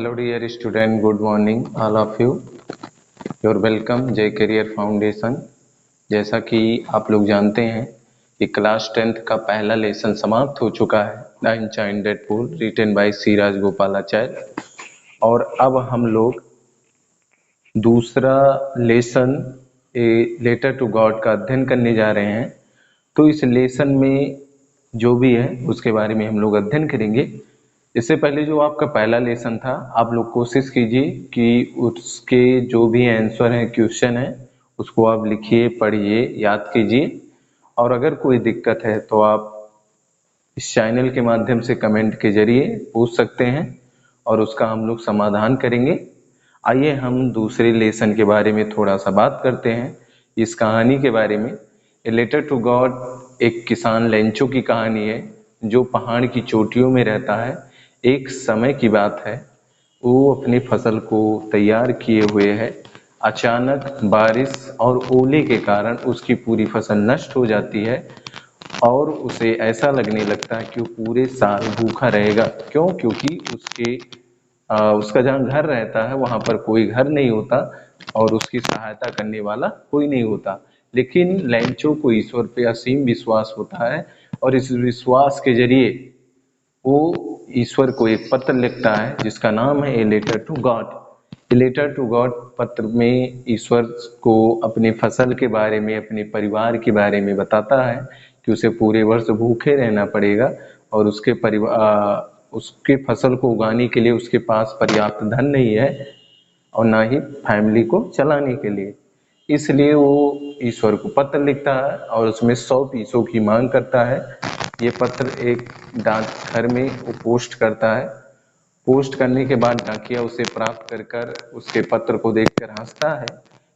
Hello dear student, good morning all of you. You're welcome J Career Foundation. जैसा कि आप लोग जानते हैं कि क्लास 10th का पहला लेसन समाप्त हो चुका है, the enchanted pool written by C Rajagopalachari, और अब हम लोग दूसरा lesson a letter to God का अध्ययन करने जा रहे हैं। तो इस लेसन में जो भी है उसके बारे में हम लोग अध्ययन करेंगे। इससे पहले जो आपका पहला लेसन था, आप लोग कोशिश कीजिए कि उसके जो भी आंसर है, क्वेश्चन है, उसको आप लिखिए, पढ़िए, याद कीजिए, और अगर कोई दिक्कत है तो आप इस चैनल के माध्यम से कमेंट के जरिए पूछ सकते हैं और उसका हम लोग समाधान करेंगे। आइए हम दूसरे लेसन के बारे में थोड़ा सा बात करते हैं, इस कहानी के बारे में। ए लेटर टू गॉड एक किसान लेंचो की कहानी है जो पहाड़ की चोटियों में रहता है। एक समय की बात है, वो अपनी फसल को तैयार किए हुए है। अचानक बारिश और ओले के कारण उसकी पूरी फसल नष्ट हो जाती है और उसे ऐसा लगने लगता है कि वो पूरे साल भूखा रहेगा। क्यों? क्योंकि उसका जहाँ घर रहता है वहाँ पर कोई घर नहीं होता और उसकी सहायता करने वाला कोई नहीं होता। लेकिन लेंचो को ईश्वर पे असीम विश्वास होता है और इस विश्वास के जरिए वो ईश्वर को एक पत्र लिखता है जिसका नाम है a letter to God. A letter to God पत्र में ईश्वर को अपनी फसल के बारे में, अपने परिवार के बारे में बताता है कि उसे पूरे वर्ष भूखे रहना पड़ेगा और उसके फसल को उगाने के लिए उसके पास पर्याप्त धन नहीं है और ना ही फैमिली को चलाने के लिए। इसलिए वो ईश्वर को पत्र लिखता है और उसमें 100 पीसों की मांग करता है। ये पत्र एक डाकघर में वो पोस्ट करता है। पोस्ट करने के बाद डाकिया उसे प्राप्त कर उसके पत्र को देखकर हंसता है,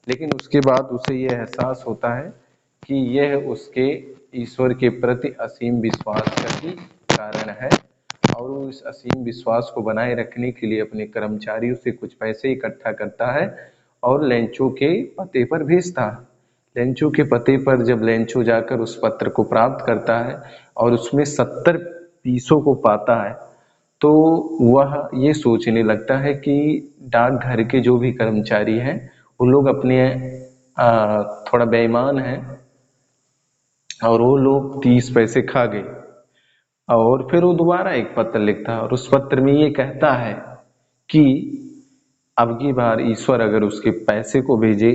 लेकिन उसके बाद उसे यह एहसास होता है कि यह उसके ईश्वर के प्रति असीम विश्वास का ही कारण है और वो इस असीम विश्वास को बनाए रखने के लिए अपने कर्मचारियों से कुछ पैसे इकट्ठा करता है और लेंचो के पते पर भेजता है। लेंचो के पते पर जब लेंचो जाकर उस पत्र को प्राप्त करता है और उसमें 70 पीसों को पाता है तो वह ये सोचने लगता है कि डाकघर के जो भी कर्मचारी हैं वो लोग अपने थोड़ा बेईमान हैं और वो लोग 30 पैसे खा गए। और फिर वो दोबारा एक पत्र लिखता है और उस पत्र में ये कहता है कि अब की बार ईश्वर अगर उसके पैसे को भेजे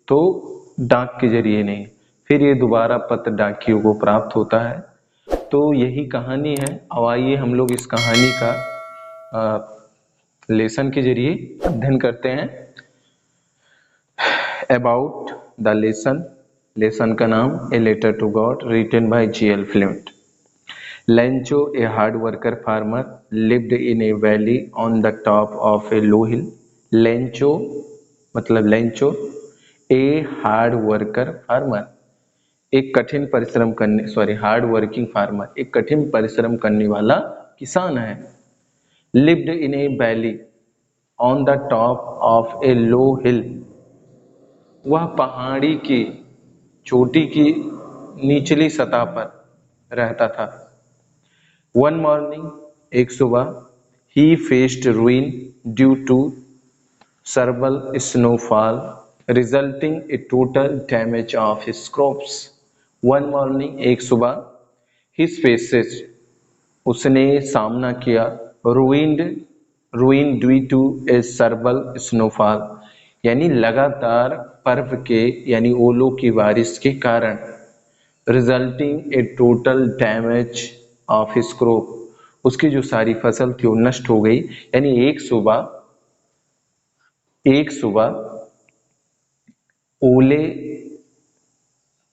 तो डाक के जरिए नहीं। फिर ये दोबारा पत्र डाकियों को प्राप्त होता है। तो यही कहानी है। अब आइए हम लोग इस कहानी का लेसन के जरिए अध्ययन करते हैं। About the lesson. लेसन का नाम a letter to God written by G.L. Flint. Lencho, a hard worker farmer, lived in a valley on the top of a low hill. Lencho मतलब Lencho a hard worker farmer, एक कठिन परिश्रम करने hard working farmer, एक कठिन परिश्रम करने वाला किसान है। Lived in a valley on the top of a low hill, वह पहाड़ी की चोटी की निचली सतह पर रहता था। वन मॉर्निंग, एक सुबह, he faced ruin due to several snowfall resulting a total damage of his crops. One morning, एक सुबह, हिज फेसेस, उसने सामना किया, ruin due to a several snowfall यानी लगातार बर्फ के यानी ओलों की बारिश के कारण, resulting a total damage of his crop, उसकी जो सारी फसल थी वो नष्ट हो गई। यानी एक सुबह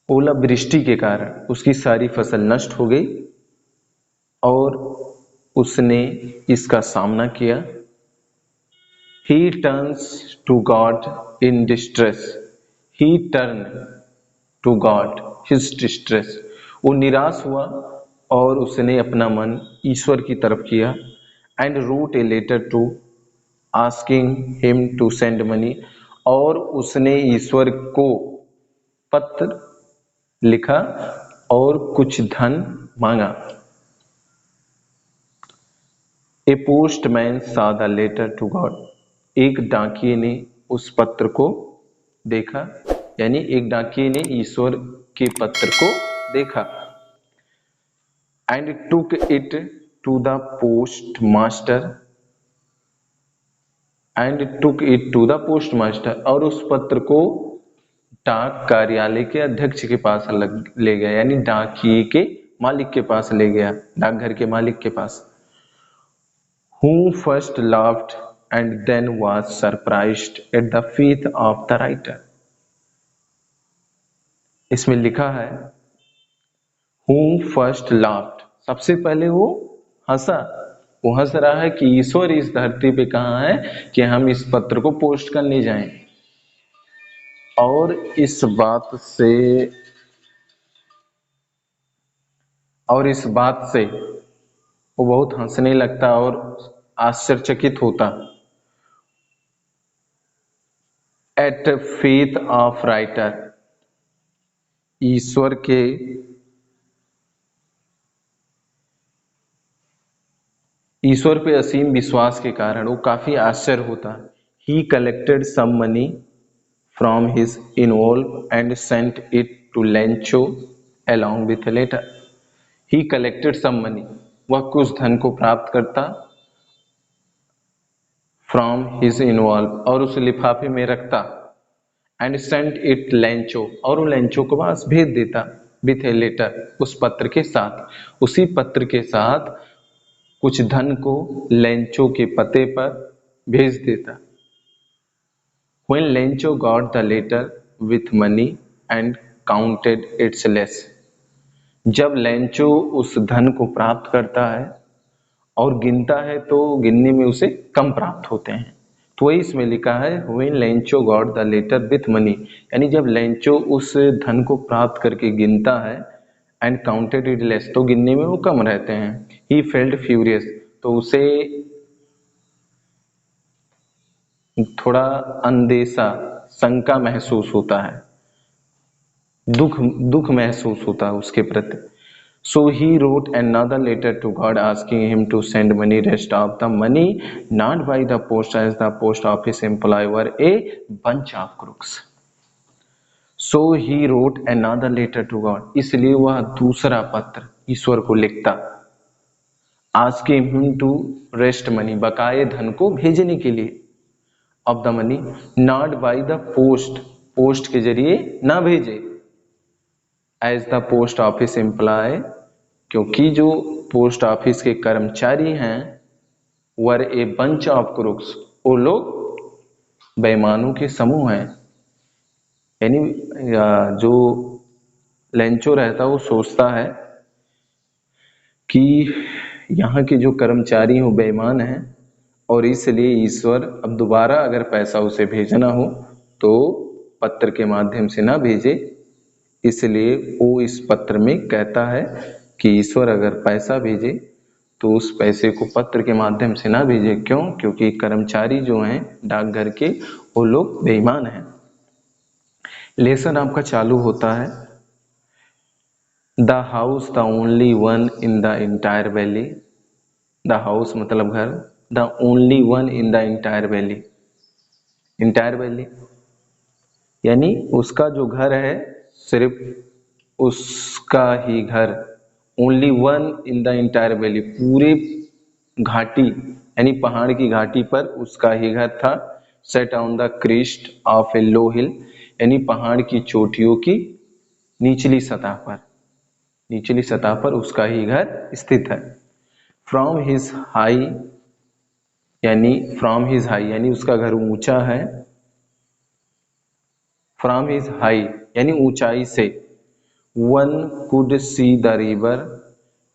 ओलावृष्टि के कारण उसकी सारी फसल नष्ट हो गई और उसने इसका सामना किया। He turns to God in distress. He turned to God his distress. वो निराश हुआ और उसने अपना मन ईश्वर की तरफ किया। And wrote a letter to asking him to send money. और उसने ईश्वर को पत्र लिखा और कुछ धन मांगा। A postman saw the letter to God, एक डाकिये ने उस पत्र को देखा, यानी एक डाकिये ने ईश्वर के पत्र को देखा। And took it to the postmaster, and took it to the postmaster, और उस पत्र को डाक कार्यालय के अध्यक्ष के पास ले गया, यानी डाकिये के मालिक के पास ले गया, डाकघर के मालिक के पास। Who first laughed and then was surprised at the faith of the writer. इसमें लिखा है Who first laughed, सबसे पहले वो हंसा, वो हंस रहा है कि ईश्वर इस धरती पे कहाँ है कि हम इस पत्र को पोस्ट करने जाएं। और इस बात से वो बहुत हंसने लगता और आश्चर्यचकित होता। एट फेथ ऑफ राइटर, ईश्वर पे असीम विश्वास के कारण वो काफी आश्चर्य होता। He collected some money from his involve and sent it to Lencho along with a letter. He collected some money, वह कुछ धन को प्राप्त करता, from his involve, और उस लिफाफे में रखता, and sent it लेंचो, और वो लेंचो के पास भेज देता, with a letter, उस पत्र के साथ, उसी पत्र के साथ कुछ धन को लेंचो के पते पर भेज देता। When Lencho got the letter with money and counted its less, जब लेंचो उस धन को प्राप्त करता है और गिनता है तो गिनने में उसे कम प्राप्त होते हैं, तो वही इसमें लिखा है When Lencho got the letter with money, यानी जब लेंचो उस धन को प्राप्त करके गिनता है and counted it less, तो गिनने में वो कम रहते हैं। He felt furious, तो उसे थोड़ा अंदेशा, शंका महसूस होता है, दुख महसूस होता है उसके प्रति। So he wrote another letter to God asking him to send money, rest of the money not by the post, as the post office employee were a bunch of crooks. So he wrote another letter to God, इसलिए वह दूसरा पत्र ईश्वर को लिखता, asking him to rest money, बकाये धन को भेजने के लिए, of the money not by the post, post के जरिए ना भेजे, as the post office employee, क्योंकि जो पोस्ट ऑफिस के कर्मचारी हैं वर ए बंच ऑफ क्रूक्स, वो लोग बेईमानों के समूह हैं। यानी जो लेंचो रहता है वो सोचता है कि यहाँ के जो कर्मचारी हो बेईमान हैं और इसलिए ईश्वर अब दोबारा अगर पैसा उसे भेजना हो तो पत्र के माध्यम से ना भेजे, इसलिए वो इस पत्र में कहता है कि ईश्वर अगर पैसा भेजे तो उस पैसे को पत्र के माध्यम से ना भेजे। क्यों? क्योंकि कर्मचारी जो हैं डाकघर के वो लोग बेईमान हैं। लेसन आपका चालू होता है the house the only one in the entire valley, the house मतलब घर, the only one in the entire valley, entire valley यानी उसका जो घर है सिर्फ उसका ही घर, only one in the entire valley, पूरे घाटी यानी पहाड़ की घाटी पर उसका ही घर था। Set on the crest of a low hill, यानी पहाड़ की चोटियों की निचली सतह पर उसका ही घर स्थित है। फ्रॉम हिज हाई यानी उसका घर ऊंचा है, फ्रॉम हिज हाई यानी ऊंचाई से, one could see the river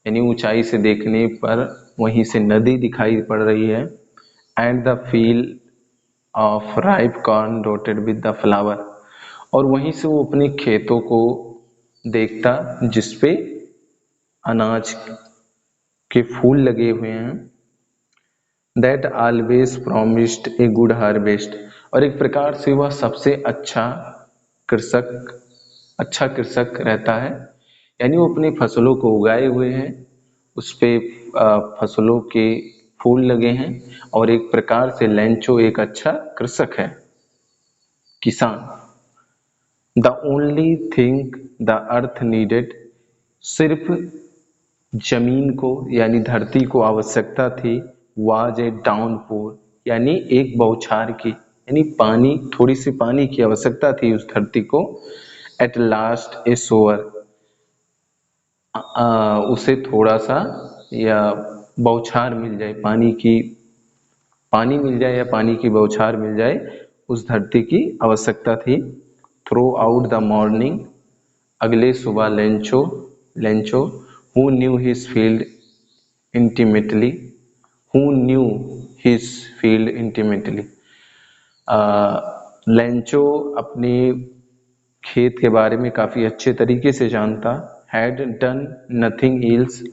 यानी ऊंचाई से देखने पर वहीं से नदी दिखाई पड़ रही है। And the field of ripe corn dotted with the flower, और वहीं से वो अपने खेतों को देखता जिसपे अनाज के फूल लगे हुए हैं। That always promised a good harvest, और एक प्रकार से वह सबसे अच्छा कृषक रहता है, यानी वो अपनी फसलों को उगाए हुए हैं, उस पे फसलों के फूल लगे हैं, और एक प्रकार से लेंचो एक अच्छा कृषक है, किसान। The only thing the earth needed, सिर्फ जमीन को यानी धरती को आवश्यकता थी, वाज ए डाउनपोर, यानी एक बौछार की, यानी पानी, थोड़ी सी पानी की आवश्यकता थी उस धरती को। एट लास्ट ए सोअर, उसे थोड़ा सा या बौछार मिल जाए, पानी मिल जाए या पानी की बौछार मिल जाए, उस धरती की आवश्यकता थी। थ्रू आउट द मॉर्निंग, अगले सुबह Lencho who knew his field intimately, who knew his field intimately, Lencho अपने खेत के बारे में काफी अच्छे तरीके से जानता। हैड डन नथिंग एल्स,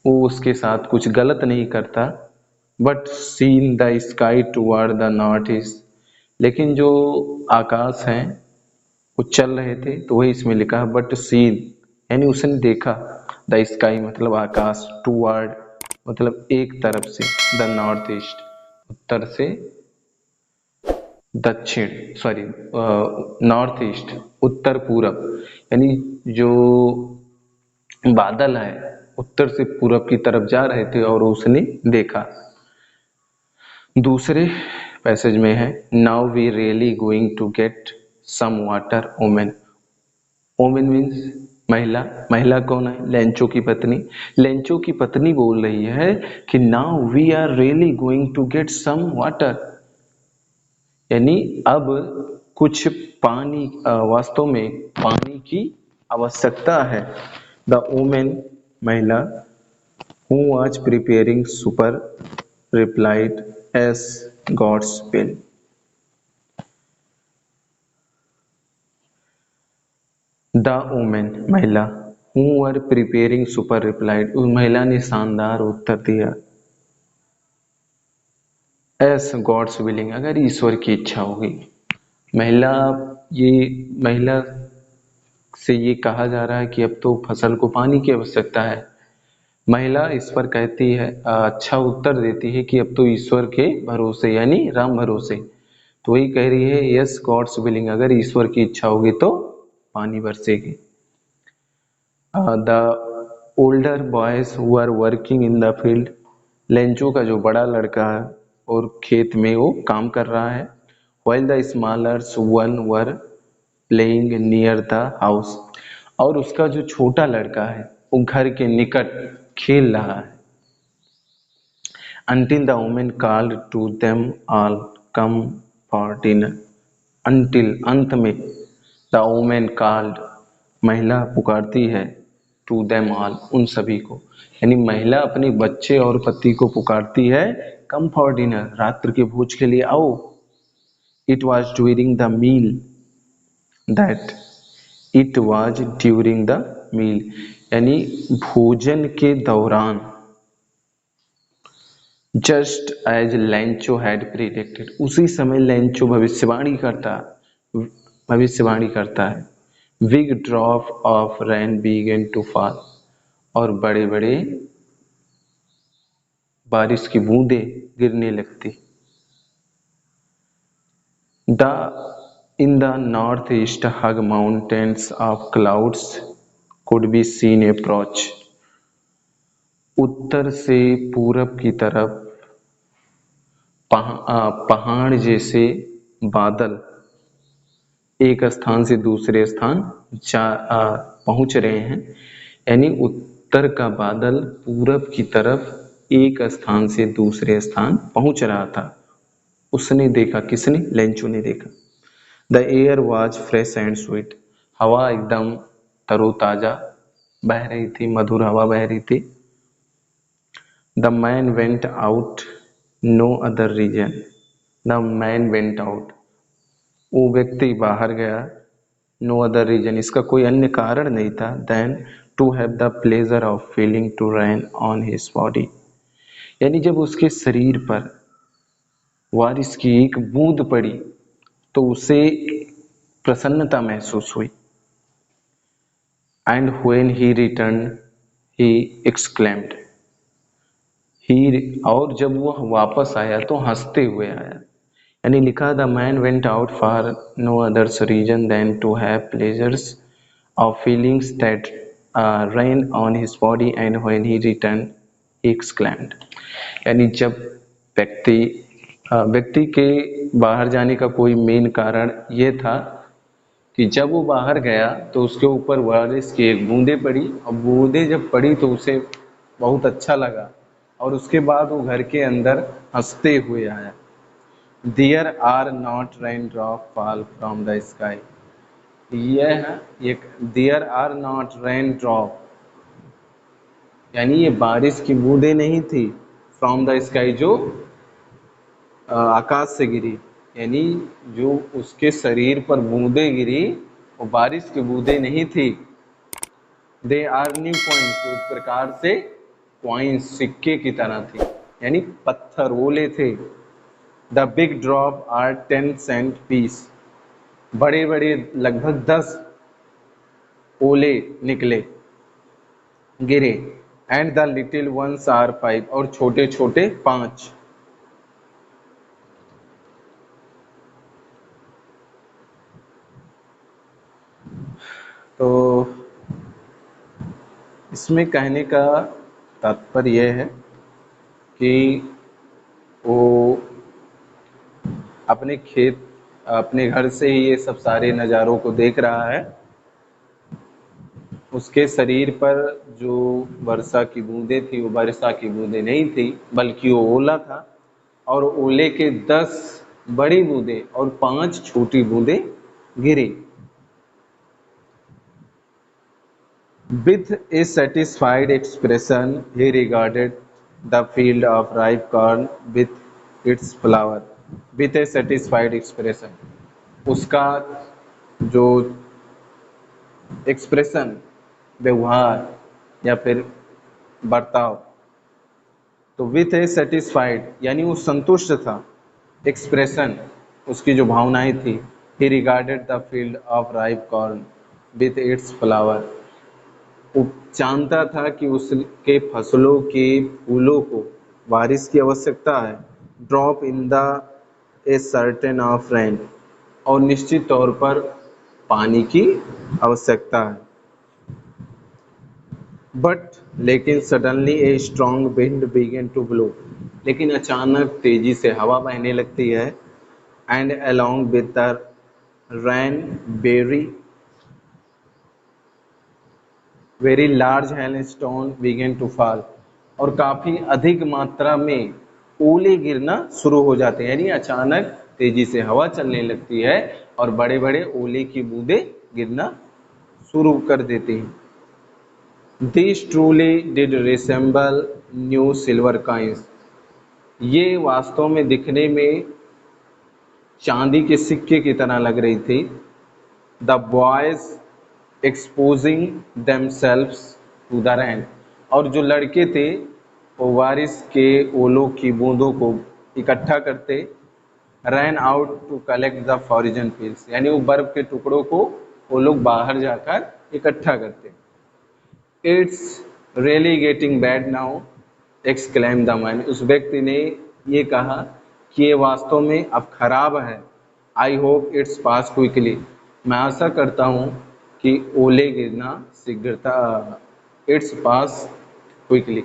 वो उसके साथ कुछ गलत नहीं करता। But seen the sky toward the north east, लेकिन जो आकाश है वो चल रहे थे, तो वही इसमें लिखा है बट सीन, यानी उसने देखा, द स्काई मतलब आकाश, टुवर्ड मतलब एक तरफ से, द नॉर्थ ईस्ट उत्तर से, दक्षिण सॉरी नॉर्थ ईस्ट उत्तर पूरब, यानी जो बादल है उत्तर से पूरब की तरफ जा रहे थे और उसने देखा। दूसरे पैसेज में है, now we really going to get some water woman. Woman means महिला, महिला कौन है? लेंचो की पत्नी। लेंचो की पत्नी बोल रही है कि now we are really going to get some water, यानी अब कुछ पानी, वास्तव में पानी की आवश्यकता है। द वुमेन महिला, who was preparing supper replied as God's will. The women महिला, who were preparing supper replied, उस महिला ने शानदार उत्तर दिया, एस गॉड्स विलिंग, अगर ईश्वर की इच्छा होगी। महिला, ये महिला से ये कहा जा रहा है कि अब तो फसल को पानी की आवश्यकता है। महिला इस पर कहती है, अच्छा उत्तर देती है कि अब तो ईश्वर के भरोसे, यानी राम भरोसे। तो वही कह रही है, यस गॉड्स विलिंग, अगर ईश्वर की इच्छा होगी तो पानी बरसेगी। The older boys who are working in the field, Lencho का जो बड़ा लड़का है और खेत में वो काम कर रहा है। While the smallers one were playing near the house, और उसका जो छोटा लड़का है वो घर के निकट खेल रहा है। Until the woman called to them all come for dinner, until अंत में, the woman called महिला पुकारती है, to them all उन सभी को, यानी महिला अपने बच्चे और पति को पुकारती है, come for dinner रात्र के भोज के लिए आओ। It was during the meal that, it was during the meal यानी भोजन के दौरान, just as Lencho had predicted, उसी समय लेंचो भविष्यवाणी करता है। Big drop of rain began to fall, और बड़े बड़े बारिश की बूंदें गिरने लगती। The in the north east huge mountains of clouds could be seen approach, उत्तर से पूरब की तरफ पहाड़ जैसे बादल एक स्थान से दूसरे स्थान पहुंच रहे हैं, यानी उत्तर का बादल पूरब की तरफ एक स्थान से दूसरे स्थान पहुंच रहा था। उसने देखा, किसने? लेंचो ने देखा। The air was fresh and sweet, हवा एकदम तरोताजा बह रही थी, मधुर हवा बह रही थी। The man went out no other reason, the man went out, वो व्यक्ति बाहर गया, नो अदर रीजन, इसका कोई अन्य कारण नहीं था, than to have the pleasure of feeling to rain on his body, यानी जब उसके शरीर पर बारिश की एक बूंद पड़ी तो उसे प्रसन्नता महसूस हुई। And when he return he exclaimed, he, और जब वो वापस आया तो हंसते हुए आया। यानी लिखा, the man went out for no others reason than to have pleasures of feelings that rain on his body and when he return he exclaimed. यानी जब व्यक्ति व्यक्ति के बाहर जाने का कोई मेन कारण ये था कि जब वो बाहर गया तो उसके ऊपर बारिश की एक बूंदे पड़ी, और बूंदे जब पड़ी तो उसे बहुत अच्छा लगा, और उसके बाद वो घर के अंदर हंसते हुए आया। There are not rain drop fall from the sky. यह है एक, there are not rain drop, यानी ये बारिश की बूंदे नहीं थी, फ्रॉम द स्काई जो आकाश से गिरी, यानी जो उसके शरीर पर बूंदे गिरी वो बारिश की बूंदे नहीं थी। दे आर न्यू कॉइन्स, तो एक प्रकार से कॉइन्स सिक्के की तरह थी, यानी पत्थर ओले थे। The big drop are 10 cent piece, बड़े बड़े लगभग 10 ओले निकले, गिरे। And the little ones are 5, और छोटे छोटे 5। तो इसमें कहने का तात्पर्य यह है कि वो अपने खेत, अपने घर से ही ये सब सारे नज़ारों को देख रहा है। उसके शरीर पर जो वर्षा की बूंदें थी वो वर्षा की बूंदें नहीं थी, बल्कि वो ओला था, और ओले के 10 बड़ी बूंदें और 5 छोटी बूंदें गिरी। With a satisfied expression, he regarded the field of ripe corn with its flower. With a satisfied expression, उसका जो एक्सप्रेशन, व्यवहार या फिर बर्ताव, तो विथ ए सेटिस्फाइड यानी वो संतुष्ट था, एक्सप्रेशन उसकी जो भावनाएं थी, ही regarded the field of ripe corn with its flower, वो जानता था कि उसके फसलों के फूलों को बारिश की आवश्यकता है। Drop in the a certain of rain, और निश्चित तौर पर पानी की आवश्यकता है। बट लेकिन suddenly a strong wind began to blow, लेकिन अचानक तेजी से हवा बहने लगती है। And along with the rain very large hailstone began to fall, और काफ़ी अधिक मात्रा में ओले गिरना शुरू हो जाते हैं, यानी अचानक तेजी से हवा चलने लगती है और बड़े बड़े ओले की बूंदें गिरना शुरू कर देती हैं। These truly did resemble new silver coins, ये वास्तव में दिखने में चांदी के सिक्के की तरह लग रही थी। The boys exposing themselves to the rain, और जो लड़के थे वो बारिश के ओलों की बूंदों को इकट्ठा करते। Ran out to collect the frozen fields, यानी वो बर्फ के टुकड़ों को वो लोग बाहर जाकर इकट्ठा करते। It's really getting bad now, exclaim the man, उस व्यक्ति ने ये कहा कि ये वास्तव में अब खराब है। I hope it's pass quickly, मैं आशा करता हूँ कि ओले गिरना शीघ्रता, इट्स पास क्विकली,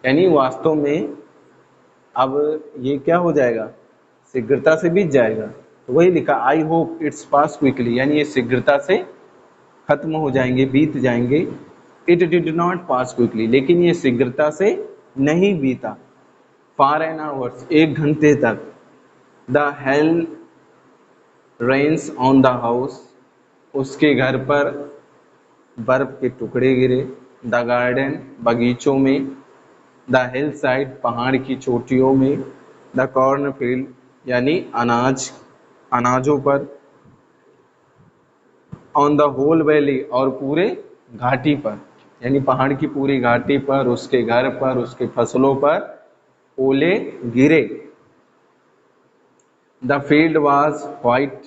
यानी वास्तव में अब ये क्या हो जाएगा, शीघ्रता से बीत जाएगा। तो वही लिखा, I hope it's pass quickly, यानी ये शीघ्रता से खत्म हो जाएंगे, बीत जाएंगे। It did not pass quickly, लेकिन ये शीघ्रता से नहीं बीता। फॉर एन आवर्स, 1 घंटे तक। The hail rains on the house, उसके घर पर बर्फ के टुकड़े गिरे। द गार्डन, बगीचों में। द हिल साइड, पहाड़ की चोटियों में। द कॉर्न फील्ड, यानी अनाजों पर। ऑन द होल वैली, और पूरे घाटी पर, यानी पहाड़ की पूरी घाटी पर, उसके घर पर, उसके फसलों पर ओले गिरे। द फील्ड वाज व्हाइट,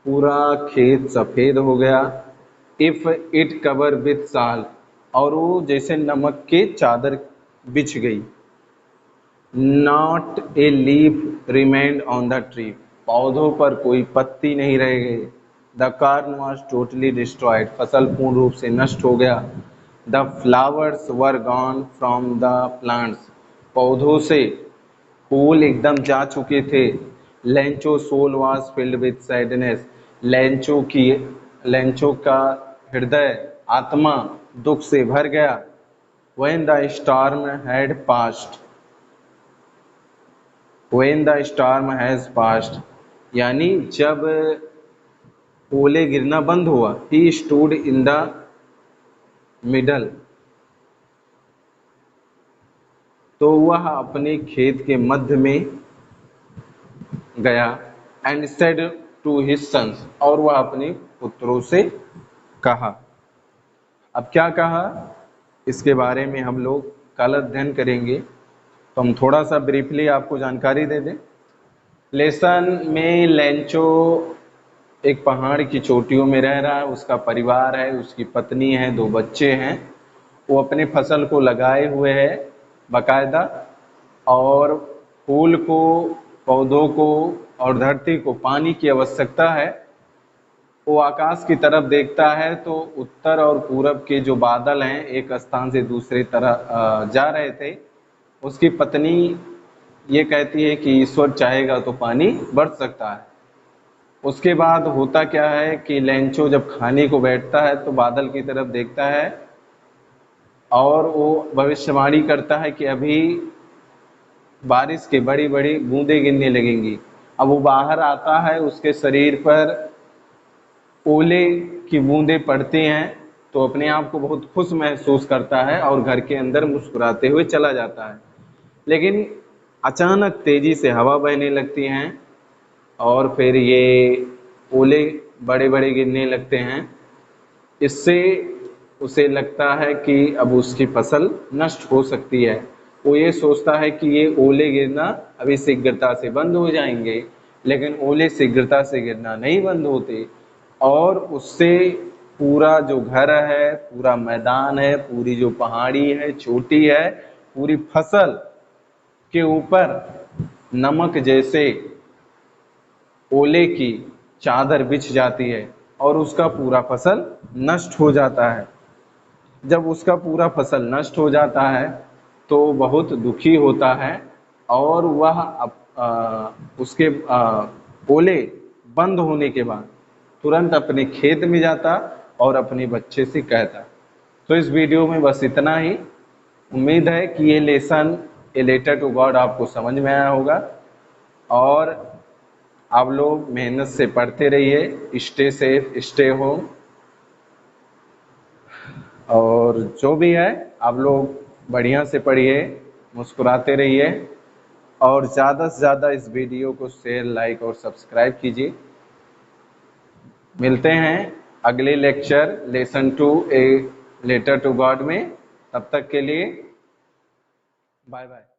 पूरा खेत सफ़ेद हो गया। इफ़ इट कवर विथ साल, और वो जैसे नमक के चादर बिछ गई। Not a leaf remained on the tree, पौधों पर कोई पत्ती नहीं रह गई। The corn was totally destroyed, फसल पूर्ण रूप से नष्ट हो गया। The flowers were gone from the plants, पौधों से फूल एकदम जा चुके थे। Lencho soul was filled with sadness, Lencho का हृदय आत्मा दुख से भर गया। When the storm had passed, when the storm has passed, यानी जब ओले गिरना बंद हुआ। He stood in the middle, तो वह अपने खेत के मध्य में गया। And said to his sons, और वह अपने पुत्रों से कहा। अब क्या कहा, इसके बारे में हम लोग कल अध्ययन करेंगे, तो हम थोड़ा सा ब्रीफली आपको जानकारी दे दें। लेसन में लेंचो एक पहाड़ की चोटियों में रह रहा है, उसका परिवार है, उसकी पत्नी है, 2 बच्चे हैं। वो अपने फसल को लगाए हुए है बाकायदा, और फूल को, पौधों को और धरती को पानी की आवश्यकता है। वो आकाश की तरफ देखता है तो उत्तर और पूरब के जो बादल हैं एक स्थान से दूसरे तरह जा रहे थे। उसकी पत्नी ये कहती है कि ईश्वर चाहेगा तो पानी बरस सकता है। उसके बाद होता क्या है कि लेंचो जब खाने को बैठता है तो बादल की तरफ देखता है और वो भविष्यवाणी करता है कि अभी बारिश की बड़ी बड़ी बूंदें गिरने लगेंगी। अब वो बाहर आता है, उसके शरीर पर ओले की बूंदें पड़ती हैं तो अपने आप को बहुत खुश महसूस करता है और घर के अंदर मुस्कुराते हुए चला जाता है। लेकिन अचानक तेजी से हवा बहने लगती हैं और फिर ये ओले बड़े बड़े गिरने लगते हैं। इससे उसे लगता है कि अब उसकी फसल नष्ट हो सकती है। वो ये सोचता है कि ये ओले गिरना अभी शीघ्रता से बंद हो जाएंगे, लेकिन ओले शीघ्रता से गिरना नहीं बंद होते और उससे पूरा जो घर है, पूरा मैदान है, पूरी जो पहाड़ी है, चोटी है, पूरी फसल के ऊपर नमक जैसे ओले की चादर बिछ जाती है और उसका पूरा फसल नष्ट हो जाता है। जब उसका पूरा फसल नष्ट हो जाता है तो बहुत दुखी होता है और वह उसके ओले बंद होने के बाद तुरंत अपने खेत में जाता और अपने बच्चे से कहता। तो इस वीडियो में बस इतना ही। उम्मीद है कि ये lesson a letter to God आपको समझ में आया होगा और आप लोग मेहनत से पढ़ते रहिए। स्टे सेफ, स्टे होम, और जो भी है आप लोग बढ़िया से पढ़िए, मुस्कुराते रहिए और ज़्यादा से ज़्यादा इस वीडियो को शेयर, लाइक और सब्सक्राइब कीजिए। मिलते हैं अगले lecture lesson 2 a letter to God में। तब तक के लिए बाय बाय।